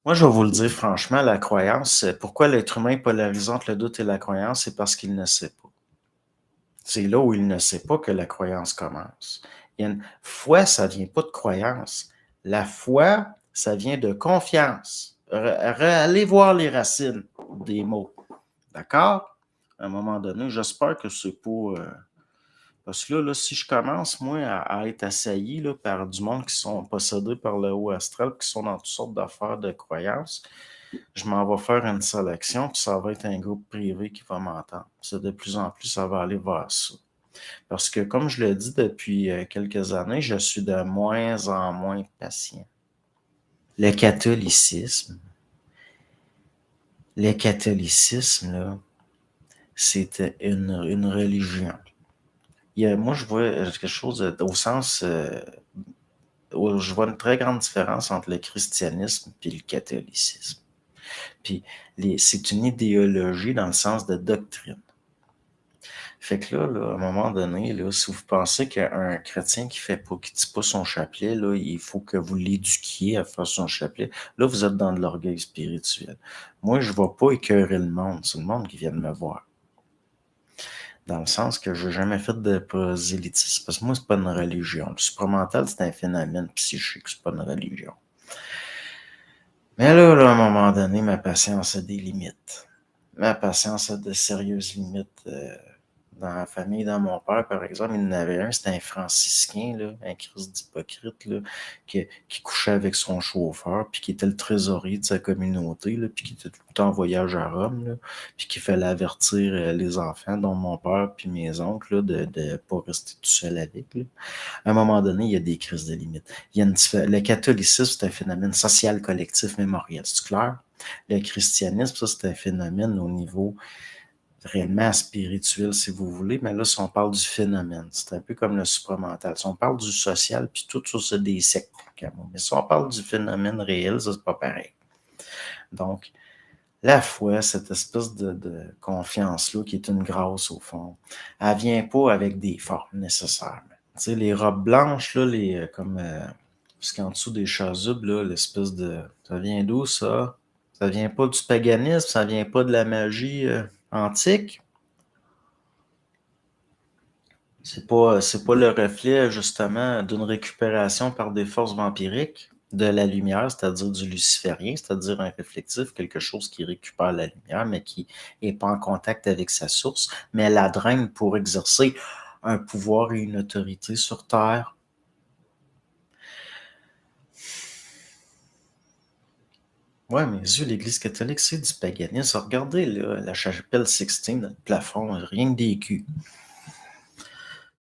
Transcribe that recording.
Moi, je vais vous le dire franchement, la croyance, pourquoi l'être humain est polarisé entre le doute et la croyance, c'est parce qu'il ne sait pas. C'est là où il ne sait pas que la croyance commence. Il y a une foi, ça vient pas de croyance. La foi, ça vient de confiance. Allez voir les racines des mots. D'accord? À un moment donné, j'espère que c'est pas. Parce que là, si je commence, moi, à être assailli là, par du monde qui sont possédés par le haut astral, qui sont dans toutes sortes d'affaires de croyances, je m'en vais faire une sélection, puis ça va être un groupe privé qui va m'entendre. C'est de plus en plus, ça va aller vers ça. Parce que, comme je le dis depuis quelques années, je suis de moins en moins patient. Le catholicisme, le catholicisme, là, c'était une religion. Moi, je vois quelque chose au sens où je vois une très grande différence entre le christianisme et le catholicisme. Puis, c'est une idéologie dans le sens de doctrine. Fait que là, à un moment donné, là, si vous pensez qu'un chrétien qui dit pas son chapelet, là, il faut que vous l'éduquiez à faire son chapelet, là, vous êtes dans de l'orgueil spirituel. Moi, je vais pas écœurer le monde. C'est le monde qui vient de me voir. Dans le sens que j'ai jamais fait de prosélytisme, parce que moi, c'est pas une religion. Le supramental, c'est un phénomène psychique, c'est pas une religion. Mais là, à un moment donné, ma patience a des limites. Ma patience a de sérieuses limites. Dans la famille, dans mon père, par exemple, il y en avait un, c'était un franciscain, là, un Christ d'hypocrite, là, qui couchait avec son chauffeur, puis qui était le trésorier de sa communauté, là, puis qui était tout le temps en voyage à Rome, là, puis qui fallait avertir les enfants, dont mon père puis mes oncles, là, de pas rester tout seul avec. Là. À un moment donné, il y a des crises de limite. Le catholicisme, c'est un phénomène social, collectif, mémoriel. C'est clair? Le christianisme, ça, c'est un phénomène au niveau réellement spirituel, si vous voulez, mais là, si on parle du phénomène, c'est un peu comme le supramental. Si on parle du social, puis tout ça, c'est des sectes. Mais si on parle du phénomène réel, ça, c'est pas pareil. Donc, la foi, cette espèce de confiance-là, qui est une grâce au fond, elle vient pas avec des formes nécessairement. Tu sais, les robes blanches, là, parce qu'en dessous des chasubles, là, l'espèce de... Ça vient d'où, ça? Ça vient pas du paganisme, ça vient pas de la magie antique. C'est pas le reflet, justement, d'une récupération par des forces vampiriques de la lumière, c'est-à-dire du luciférien, c'est-à-dire un réflectif, quelque chose qui récupère la lumière, mais qui est pas en contact avec sa source, mais elle la draine pour exercer un pouvoir et une autorité sur Terre. Ouais, mes yeux, l'Église catholique, c'est du paganisme. Regardez, là, la chapelle Sixtine, le plafond, rien que des culs.